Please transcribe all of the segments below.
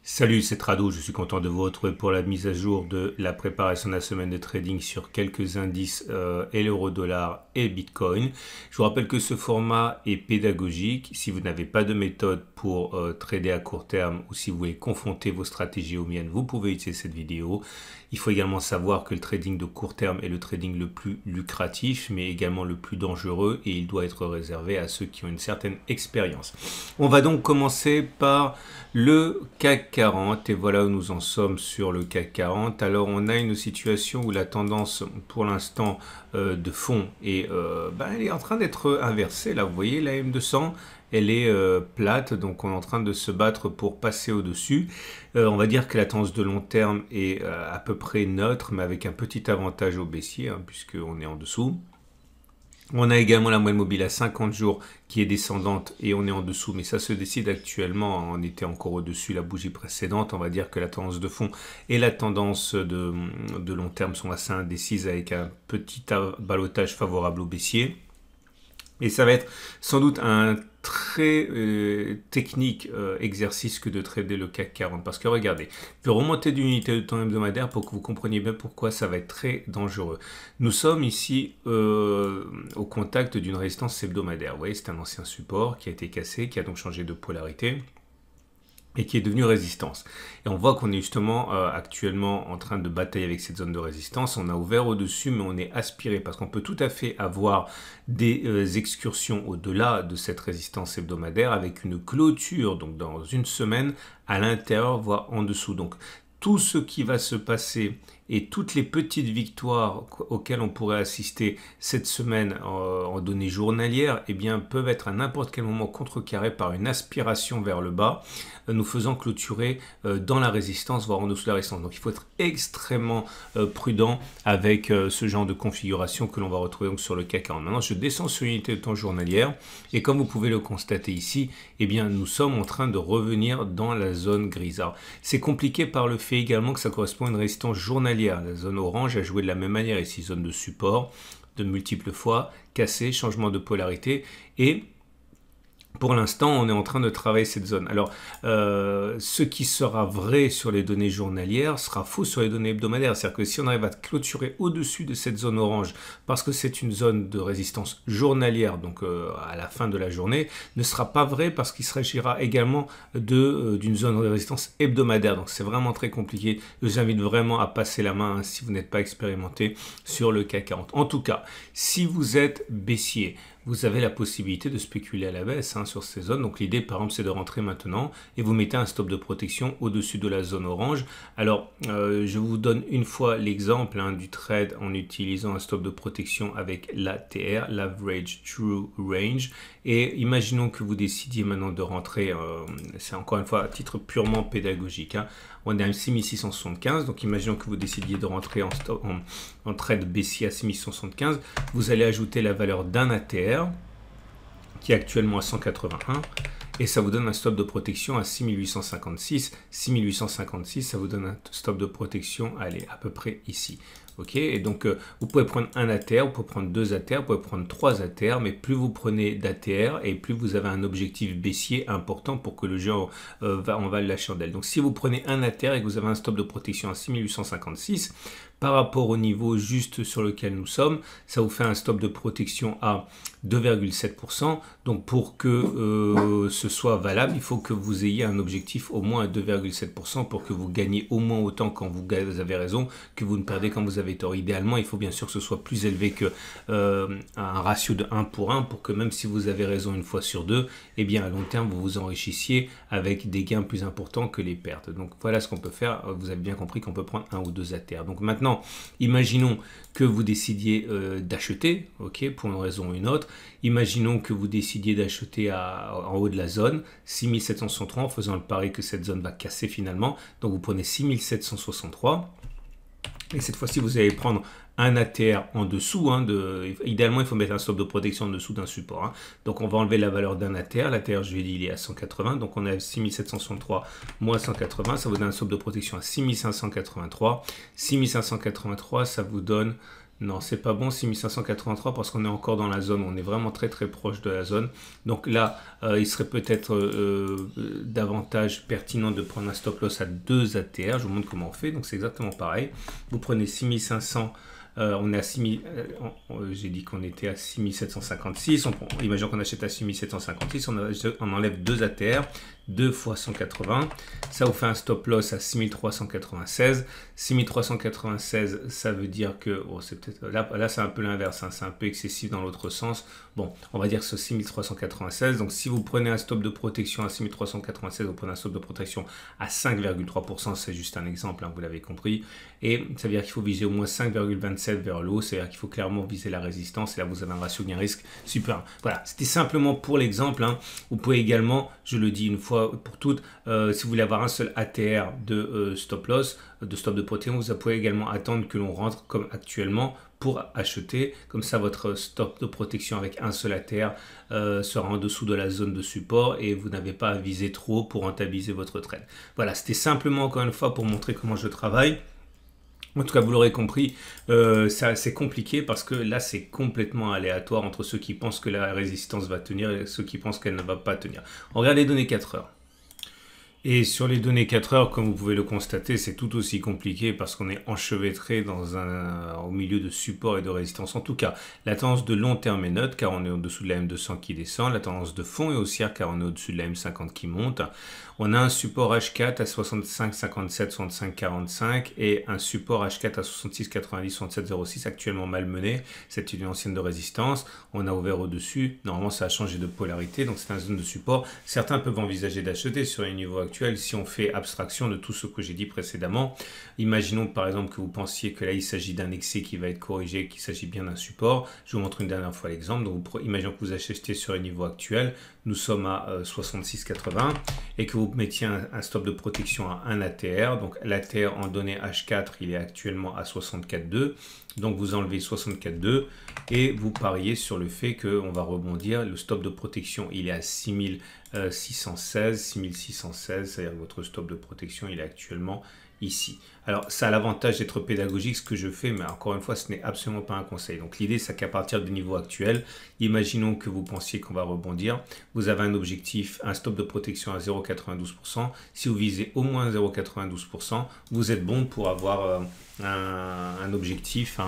Salut, c'est Trado, je suis content de vous retrouver pour la mise à jour de la préparation de la semaine de trading sur quelques indices et l'euro-dollar et Bitcoin. Je vous rappelle que ce format est pédagogique. Si vous n'avez pas de méthode pour trader à court terme ou si vous voulez confronter vos stratégies aux miennes, vous pouvez utiliser cette vidéo. Il faut également savoir que le trading de court terme est le trading le plus lucratif, mais également le plus dangereux et il doit être réservé à ceux qui ont une certaine expérience. On va donc commencer par le CAC 40 et voilà où nous en sommes sur le CAC 40. Alors on a une situation où la tendance pour l'instant de fond est, elle est en train d'être inversée. Là vous voyez la M200 elle est plate, donc on est en train de se battre pour passer au-dessus. On va dire que la tendance de long terme est à peu près neutre, mais avec un petit avantage au baissier, puisqu'on est en dessous. On a également la moyenne mobile à 50 jours qui est descendante et on est en dessous, mais ça se décide actuellement. On était encore au-dessus la bougie précédente. On va dire que la tendance de fond et la tendance de long terme sont assez indécises avec un petit ballottage favorable au baissier. Et ça va être sans doute un très technique exercice que de trader le CAC 40. Parce que regardez, je vais remonter d'une unité de temps hebdomadaire pour que vous compreniez bien pourquoi ça va être très dangereux. Nous sommes ici au contact d'une résistance hebdomadaire. Vous voyez, c'est un ancien support qui a été cassé, qui a donc changé de polarité et qui est devenu résistance. Et on voit qu'on est justement actuellement en train de batailler avec cette zone de résistance. On a ouvert au-dessus, mais on est aspiré parce qu'on peut tout à fait avoir des excursions au-delà de cette résistance hebdomadaire avec une clôture, donc dans une semaine, à l'intérieur, voire en dessous. Donc tout ce qui va se passer et toutes les petites victoires auxquelles on pourrait assister cette semaine en données journalières, eh bien, peuvent être à n'importe quel moment contrecarrées par une aspiration vers le bas, nous faisant clôturer dans la résistance, voire en dessous de la résistance. Donc il faut être extrêmement prudent avec ce genre de configuration que l'on va retrouver donc sur le CAC 40. Maintenant, je descends sur l'unité de temps journalière et comme vous pouvez le constater ici, eh bien, nous sommes en train de revenir dans la zone grise. Alors, c'est compliqué par le fait également que ça correspond à une résistance journalière. La zone orange a joué de la même manière ici, zone de support, de multiples fois, cassé, changement de polarité et pour l'instant, on est en train de travailler cette zone. Alors, ce qui sera vrai sur les données journalières sera faux sur les données hebdomadaires. C'est-à-dire que si on arrive à clôturer au-dessus de cette zone orange, parce que c'est une zone de résistance journalière, donc à la fin de la journée, ne sera pas vrai parce qu'il s'agira également d'une zone de résistance hebdomadaire. Donc, c'est vraiment très compliqué. Je vous invite vraiment à passer la main si vous n'êtes pas expérimenté sur le CAC 40. En tout cas, si vous êtes baissier, vous avez la possibilité de spéculer à la baisse sur ces zones. Donc l'idée, par exemple, c'est de rentrer maintenant et vous mettez un stop de protection au-dessus de la zone orange. Alors, je vous donne une fois l'exemple du trade en utilisant un stop de protection avec l'ATR, l'Average True Range. Et imaginons que vous décidiez maintenant de rentrer, c'est encore une fois à titre purement pédagogique. On est à 6675, donc imaginons que vous décidiez de rentrer en trade baissier à 6675. Vous allez ajouter la valeur d'un ATR qui est actuellement à 181 et ça vous donne un stop de protection à 6856. 6856, ça vous donne un stop de protection, allez, à peu près ici. Ok, et donc vous pouvez prendre un ATR, vous pouvez prendre deux ATR, vous pouvez prendre trois ATR, mais plus vous prenez d'ATR et plus vous avez un objectif baissier important pour que le jeu en vale la chandelle. Donc si vous prenez un ATR et que vous avez un stop de protection à 6856, par rapport au niveau juste sur lequel nous sommes, ça vous fait un stop de protection à 2,7%. Donc pour que ce soit valable, il faut que vous ayez un objectif au moins à 2,7% pour que vous gagnez au moins autant quand vous avez raison que vous ne perdez quand vous avez tort. Idéalement, il faut bien sûr que ce soit plus élevé que un ratio de 1 pour 1 pour que même si vous avez raison une fois sur deux, eh bien à long terme, vous vous enrichissiez avec des gains plus importants que les pertes. Donc voilà ce qu'on peut faire. Vous avez bien compris qu'on peut prendre un ou deux ATR. Donc maintenant, imaginons que vous décidiez d'acheter, ok, pour une raison ou une autre. Imaginons que vous décidiez d'acheter en haut de la zone, 6763, en faisant le pari que cette zone va casser finalement. Donc vous prenez 6763. Et cette fois-ci, vous allez prendre un ATR en dessous. Idéalement, il faut mettre un stop de protection en dessous d'un support. Donc, on va enlever la valeur d'un ATR. L'ATR, je l'ai dit, il est à 180. Donc, on a 6763 moins 180. Ça vous donne un stop de protection à 6583. 6583, ça vous donne Non, c'est pas bon 6583 parce qu'on est encore dans la zone, on est vraiment très très proche de la zone. Donc là, il serait peut-être davantage pertinent de prendre un stop loss à 2 ATR. Je vous montre comment on fait. Donc c'est exactement pareil. Vous prenez 6500. On est à 6000, j'ai dit qu'on était à 6756, imaginons qu'on achète à 6756, on enlève 2 ATR, 2 fois 180, ça vous fait un stop loss à 6396. 6396, ça veut dire que, oh, c'est peut-être, là c'est un peu l'inverse, hein, c'est un peu excessif dans l'autre sens. Bon, on va dire que c'est 6396, donc si vous prenez un stop de protection à 6396, vous prenez un stop de protection à 5,3%, c'est juste un exemple, hein, vous l'avez compris, et ça veut dire qu'il faut viser au moins 5,27 vers le haut, c'est-à-dire qu'il faut clairement viser la résistance, et là vous avez un ratio gain-risque super. Voilà, c'était simplement pour l'exemple, hein. Vous pouvez également, je le dis une fois pour toutes, si vous voulez avoir un seul ATR de stop loss, de stop de protection, vous pouvez également attendre que l'on rentre comme actuellement pour acheter. Comme ça, votre stop de protection avec un seul ATR sera en dessous de la zone de support et vous n'avez pas à viser trop pour rentabiliser votre trade. Voilà, c'était simplement encore une fois pour montrer comment je travaille. En tout cas, vous l'aurez compris, c'est compliqué parce que là, c'est complètement aléatoire entre ceux qui pensent que la résistance va tenir et ceux qui pensent qu'elle ne va pas tenir. On regarde les données 4 heures. Et sur les données 4 heures, comme vous pouvez le constater, c'est tout aussi compliqué parce qu'on est enchevêtré au milieu de support et de résistance. En tout cas, la tendance de long terme est neutre car on est au-dessous de la M200 qui descend. La tendance de fond est haussière car on est au-dessus de la M50 qui monte. On a un support H4 à 65,57, 65,45 et un support H4 à 66,90, 67,06 actuellement malmené. C'est une ancienne de résistance. On a ouvert au-dessus. Normalement, ça a changé de polarité, donc c'est une zone de support. Certains peuvent envisager d'acheter sur les niveaux actuels si on fait abstraction de tout ce que j'ai dit précédemment. Imaginons par exemple que vous pensiez que là, il s'agit d'un excès qui va être corrigé, qu'il s'agit bien d'un support. Je vous montre une dernière fois l'exemple. Donc, imaginons que vous achetiez sur les niveaux actuels. Nous sommes à 66,80 et que vous mettiez un stop de protection à 1 ATR. Donc l'ATR en données H4, il est actuellement à 64,2. Donc vous enlevez 64,2 et vous pariez sur le fait qu'on va rebondir. Le stop de protection, il est à 6616, 6616, c'est-à-dire que votre stop de protection, il est actuellement ici. Alors, ça a l'avantage d'être pédagogique, ce que je fais, mais encore une fois, ce n'est absolument pas un conseil. Donc, l'idée, c'est qu'à partir du niveau actuel, imaginons que vous pensiez qu'on va rebondir. Vous avez un objectif, un stop de protection à 0,92%. Si vous visez au moins 0,92%, vous êtes bon pour avoir un objectif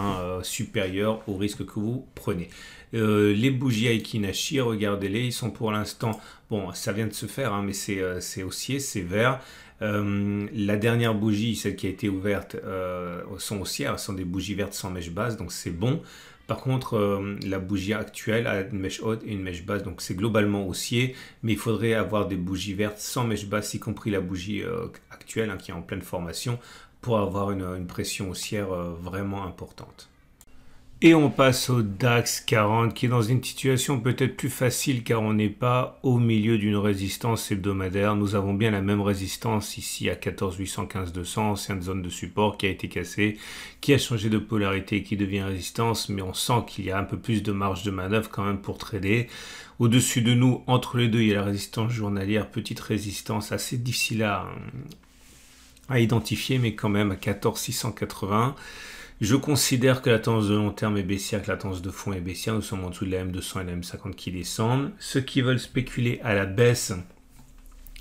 supérieur au risque que vous prenez. Les bougies Aikinashi, regardez-les, ils sont pour l'instant, bon, ça vient de se faire, hein, mais c'est haussier, c'est vert. La dernière bougie, celle qui a été ouverte, sont haussières, sont des bougies vertes sans mèche basse, donc c'est bon. Par contre, la bougie actuelle a une mèche haute et une mèche basse, donc c'est globalement haussier, mais il faudrait avoir des bougies vertes sans mèche basse, y compris la bougie actuelle, hein, qui est en pleine formation, pour avoir une pression haussière vraiment importante. Et on passe au DAX 40 qui est dans une situation peut-être plus facile car on n'est pas au milieu d'une résistance hebdomadaire. Nous avons bien la même résistance ici à 14 800, 15 200, ancienne zone de support qui a été cassée, qui a changé de polarité et qui devient résistance, mais on sent qu'il y a un peu plus de marge de manœuvre quand même pour trader. Au-dessus de nous, entre les deux, il y a la résistance journalière, petite résistance assez difficile à identifier, mais quand même à 14 680. Je considère que la tendance de long terme est baissière, que la tendance de fond est baissière. Nous sommes en dessous de la M200 et la M50 qui descendent. Ceux qui veulent spéculer à la baisse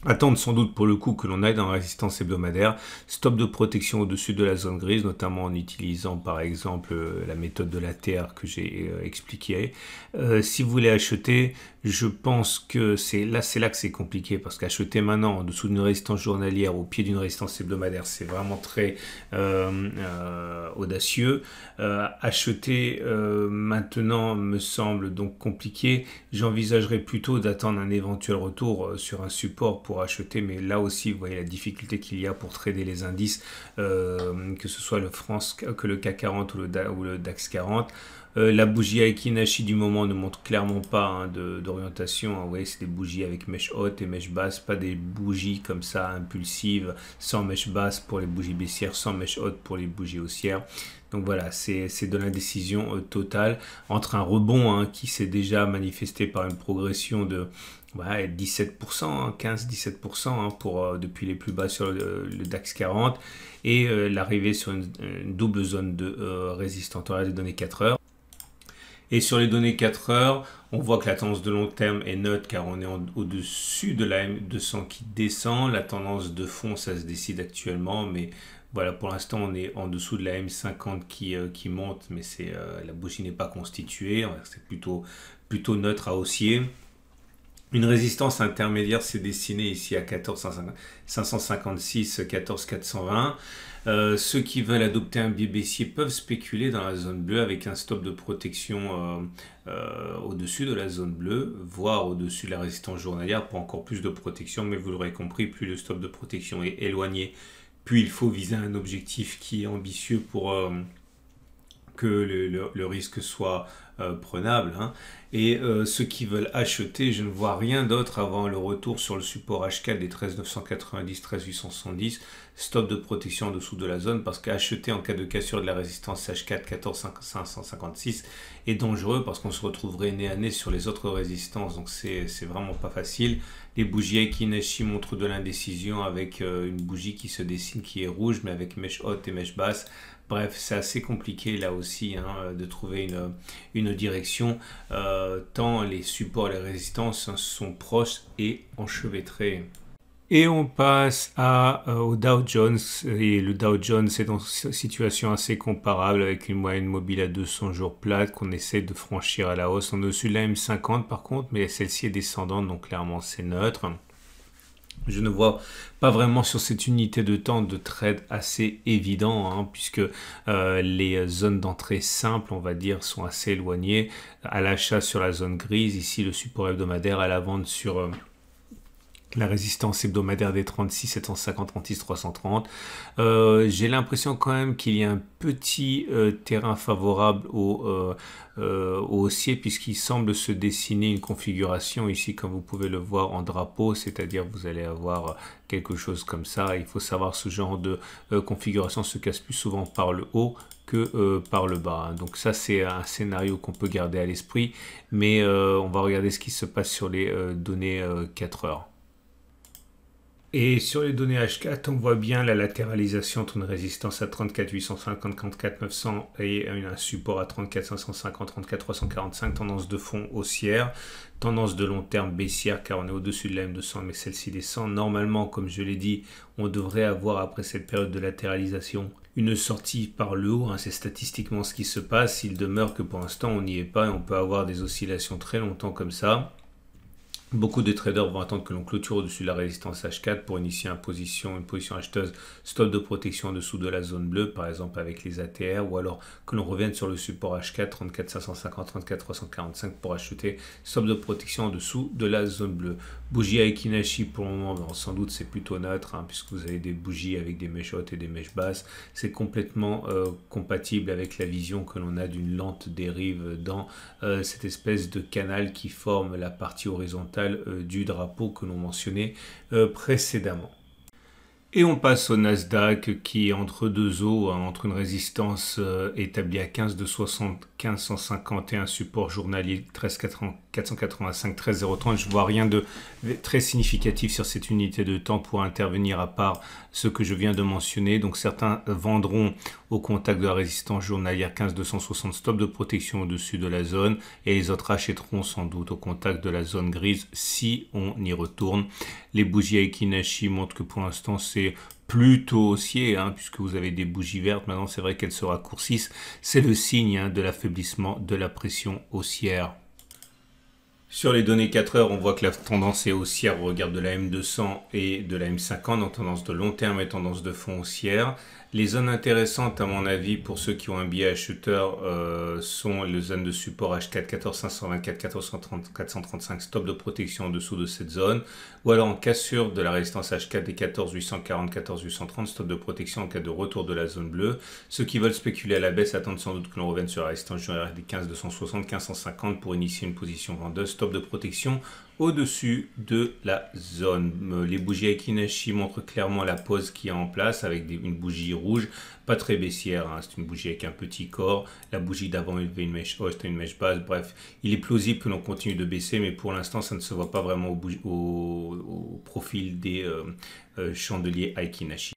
attendent sans doute pour le coup que l'on aille dans la résistance hebdomadaire. Stop de protection au-dessus de la zone grise, notamment en utilisant par exemple la méthode de l'ATR que j'ai expliqué. Si vous voulez acheter, je pense que c'est là que c'est compliqué parce qu'acheter maintenant en dessous d'une résistance journalière au pied d'une résistance hebdomadaire, c'est vraiment très audacieux. Acheter maintenant me semble donc compliqué. J'envisagerais plutôt d'attendre un éventuel retour sur un support pour acheter, mais là aussi vous voyez la difficulté qu'il y a pour trader les indices, que ce soit le CAC 40 ou le DAX 40. La bougie Aiki Nashi du moment ne montre clairement pas d'orientation. Vous voyez, c'est des bougies avec mèche haute et mèche basse, pas des bougies comme ça impulsives, sans mèche basse pour les bougies baissières, sans mèche haute pour les bougies haussières. Donc voilà, c'est de l'indécision totale entre un rebond qui s'est déjà manifesté par une progression de 17%, 15-17% depuis les plus bas sur le DAX 40 et l'arrivée sur une double zone de résistance. On regarde les données 4 heures. Et sur les données 4 heures, on voit que la tendance de long terme est neutre car on est au-dessus de la M200 qui descend. La tendance de fond, ça se décide actuellement, mais voilà, pour l'instant, on est en dessous de la M50 qui monte, mais la bougie n'est pas constituée. C'est plutôt neutre à haussier. Une résistance intermédiaire s'est dessinée ici à 14 556, 14 420. Ceux qui veulent adopter un biais baissier peuvent spéculer dans la zone bleue avec un stop de protection au-dessus de la zone bleue, voire au-dessus de la résistance journalière pour encore plus de protection. Mais vous l'aurez compris, plus le stop de protection est éloigné, plus il faut viser un objectif qui est ambitieux pour que le risque soit prenable. Et ceux qui veulent acheter, je ne vois rien d'autre avant le retour sur le support H4 des 13 990, 13 870, stop de protection en dessous de la zone, parce qu'acheter en cas de cassure de la résistance H4 14 556 est dangereux parce qu'on se retrouverait nez à nez sur les autres résistances, donc c'est vraiment pas facile. Les bougies Aiki Nashi montrent de l'indécision avec une bougie qui se dessine qui est rouge mais avec mèche haute et mèche basse. Bref, c'est assez compliqué là aussi de trouver une direction, tant les supports et les résistances sont proches et enchevêtrés. Et on passe au Dow Jones, et le Dow Jones est dans une situation assez comparable avec une moyenne mobile à 200 jours plate qu'on essaie de franchir à la hausse en dessus de la M50 par contre, mais celle-ci est descendante donc clairement c'est neutre. Je ne vois pas vraiment sur cette unité de temps de trade assez évident puisque les zones d'entrée simples, on va dire, sont assez éloignées. À l'achat sur la zone grise, ici le support hebdomadaire, à la vente sur la résistance hebdomadaire des 36 750, 36 330. J'ai l'impression quand même qu'il y a un petit terrain favorable au haussier puisqu'il semble se dessiner une configuration ici comme vous pouvez le voir en drapeau, c'est-à-dire vous allez avoir quelque chose comme ça. Il faut savoir ce genre de configuration se casse plus souvent par le haut que par le bas. Donc ça c'est un scénario qu'on peut garder à l'esprit, mais on va regarder ce qui se passe sur les données 4 heures. Et sur les données H4, on voit bien la latéralisation entre une résistance à 34 850, 34 900 et un support à 34 550, 34 345, tendance de fond haussière, tendance de long terme baissière car on est au-dessus de la M200 mais celle-ci descend. Normalement, comme je l'ai dit, on devrait avoir après cette période de latéralisation une sortie par le haut, c'est statistiquement ce qui se passe. Il demeure que pour l'instant on n'y est pas et on peut avoir des oscillations très longtemps comme ça. Beaucoup de traders vont attendre que l'on clôture au-dessus de la résistance H4 pour initier une position acheteuse, stop de protection en dessous de la zone bleue, par exemple avec les ATR, ou alors que l'on revienne sur le support H4, 34 550, 34 345 pour acheter, stop de protection en dessous de la zone bleue. Bougie Aiki Nashi pour le moment, sans doute c'est plutôt neutre, puisque vous avez des bougies avec des mèches hautes et des mèches basses. C'est complètement compatible avec la vision que l'on a d'une lente dérive dans cette espèce de canal qui forme la partie horizontale du drapeau que l'on mentionnait précédemment. Et on passe au Nasdaq qui est entre deux eaux, entre une résistance établie à 15 de 75 150 et un support journalier 13 485 13 030. Je vois rien de très significatif sur cette unité de temps pour intervenir à part ce que je viens de mentionner. Donc certains vendront au contact de la résistance journalière 15 260, stop de protection au-dessus de la zone, et les autres achèteront sans doute au contact de la zone grise si on y retourne. Les bougies Aiki Nashi montrent que pour l'instant c'est plutôt haussier, puisque vous avez des bougies vertes. Maintenant c'est vrai qu'elles se raccourcissent, c'est le signe de l'affaiblissement de la pression haussière. Sur les données 4 heures, on voit que la tendance est haussière au regard de la M200 et de la M50, donc tendance de long terme et tendance de fond haussière. Les zones intéressantes, à mon avis, pour ceux qui ont un billet acheteur, sont les zones de support H4 14524, 1430, 435, stop de protection en dessous de cette zone, ou alors en cassure de la résistance H4 des 14840, 14830, stop de protection en cas de retour de la zone bleue. Ceux qui veulent spéculer à la baisse attendent sans doute que l'on revienne sur la résistance journalière des 15260, 1550 pour initier une position vendeuse, stop de protection au-dessus de la zone. Les bougies Aiki-Nashi montrent clairement la pose qui est en place avec une bougie rouge, pas très baissière, hein. C'est une bougie avec un petit corps. La bougie d'avant élevait une mèche haute et une mèche basse. Bref, il est plausible que l'on continue de baisser, mais pour l'instant, ça ne se voit pas vraiment au profil des chandeliers Aiki-Nashi.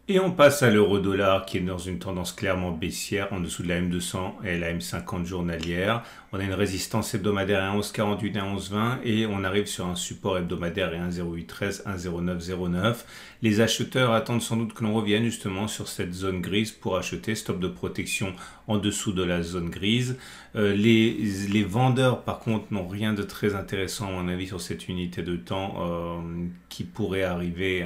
Et on passe à l'euro-dollar qui est dans une tendance clairement baissière en dessous de la M200 et la M50 journalière. On a une résistance hebdomadaire à 1,1148 et 1,1120 et on arrive sur un support hebdomadaire à 1,0813, 1,0909. Les acheteurs attendent sans doute que l'on revienne justement sur cette zone grise pour acheter, stop de protection en dessous de la zone grise. Les vendeurs par contre n'ont rien de très intéressant à mon avis sur cette unité de temps qui pourrait arriver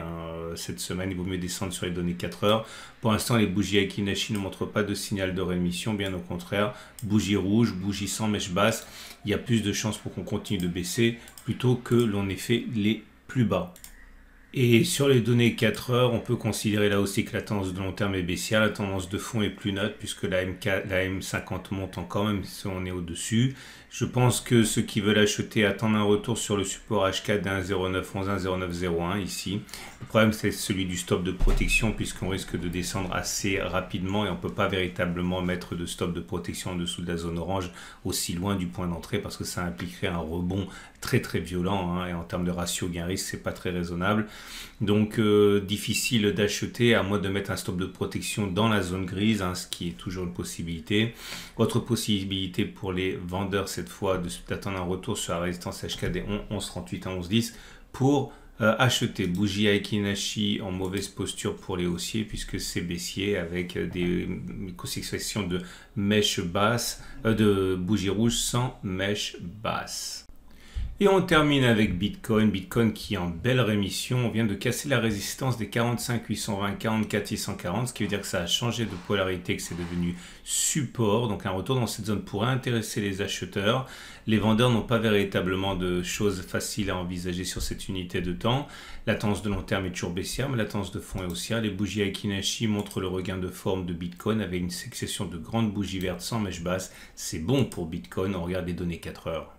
cette semaine. Il vaut mieux descendre sur les données 4 heures. Pour l'instant, les bougies Aiki-Nashi ne montrent pas de signal de rémission, bien au contraire. Bougie rouge, bougie sans mèche basse, il y a plus de chances pour qu'on continue de baisser plutôt que l'on ait fait les plus bas. Et sur les données 4 heures, on peut considérer là aussi que la tendance de long terme est baissière, la tendance de fond est plus neutre puisque la M50 monte encore même si on est au-dessus. Je pense que ceux qui veulent acheter attendent un retour sur le support H4 d'1,0911, 1,0901 ici. Le problème c'est celui du stop de protection puisqu'on risque de descendre assez rapidement et on ne peut pas véritablement mettre de stop de protection en dessous de la zone orange aussi loin du point d'entrée parce que ça impliquerait un rebond très violent hein, et en termes de ratio gain-risque c'est pas très raisonnable. Donc difficile d'acheter à moins de mettre un stop de protection dans la zone grise, hein, ce qui est toujours une possibilité. Autre possibilité pour les vendeurs cette fois d'attendre un retour sur la résistance HKD 1138 à 1110 pour acheter bougie Aiki-Nashi en mauvaise posture pour les haussiers puisque c'est baissier avec des successions de mèches basses, de bougies rouges sans mèche basse. Et on termine avec Bitcoin. Bitcoin qui est en belle rémission. On vient de casser la résistance des 45 820, 44 640, ce qui veut dire que ça a changé de polarité, que c'est devenu support. Donc un retour dans cette zone pourrait intéresser les acheteurs. Les vendeurs n'ont pas véritablement de choses faciles à envisager sur cette unité de temps. La tendance de long terme est toujours baissière, mais la tendance de fond est haussière. Les bougies Aiki-Nashi montrent le regain de forme de Bitcoin avec une succession de grandes bougies vertes sans mèche basse. C'est bon pour Bitcoin. On regarde les données 4 heures.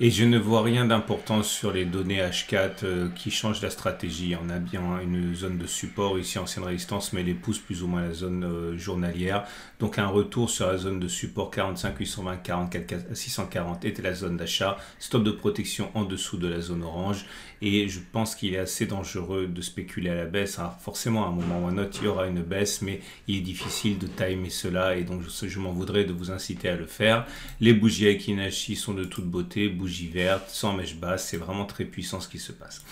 Et je ne vois rien d'important sur les données H4 qui changent la stratégie. On a bien une zone de support ici, ancienne résistance, mais les pousse plus ou moins la zone journalière. Donc un retour sur la zone de support 45 820, 44 640 était la zone d'achat. Stop de protection en dessous de la zone orange. Et je pense qu'il est assez dangereux de spéculer à la baisse. Alors forcément, à un moment ou à un autre, il y aura une baisse, mais il est difficile de timer cela. Et donc je m'en voudrais de vous inciter à le faire. Les bougies Aiki-Nashi sont de toute beauté. Bougie verte, sans mèche basse, c'est vraiment très puissant ce qui se passe.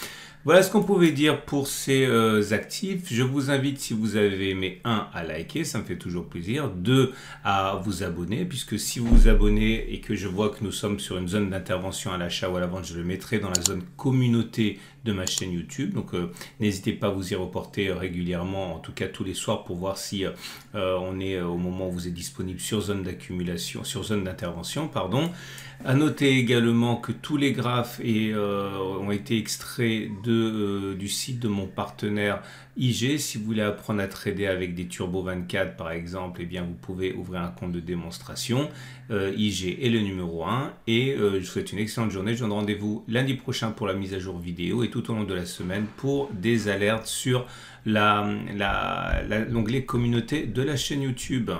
Voilà ce qu'on pouvait dire pour ces actifs. Je vous invite, si vous avez aimé, 1, à liker, ça me fait toujours plaisir. 2, à vous abonner, puisque si vous vous abonnez et que je vois que nous sommes sur une zone d'intervention à l'achat ou à la vente, je le mettrai dans la zone communauté de ma chaîne YouTube. Donc n'hésitez pas à vous y reporter régulièrement, en tout cas tous les soirs, pour voir si on est au moment où vous êtes disponible sur zone d'accumulation, sur zone d'intervention, pardon. À noter également que tous les graphes ont été extraits du site de mon partenaire IG. Si vous voulez apprendre à trader avec des Turbo 24 par exemple, eh bien vous pouvez ouvrir un compte de démonstration. IG est le numéro 1 et je vous souhaite une excellente journée. Je vous donne rendez-vous lundi prochain pour la mise à jour vidéo et tout au long de la semaine pour des alertes sur l'onglet communauté de la chaîne YouTube.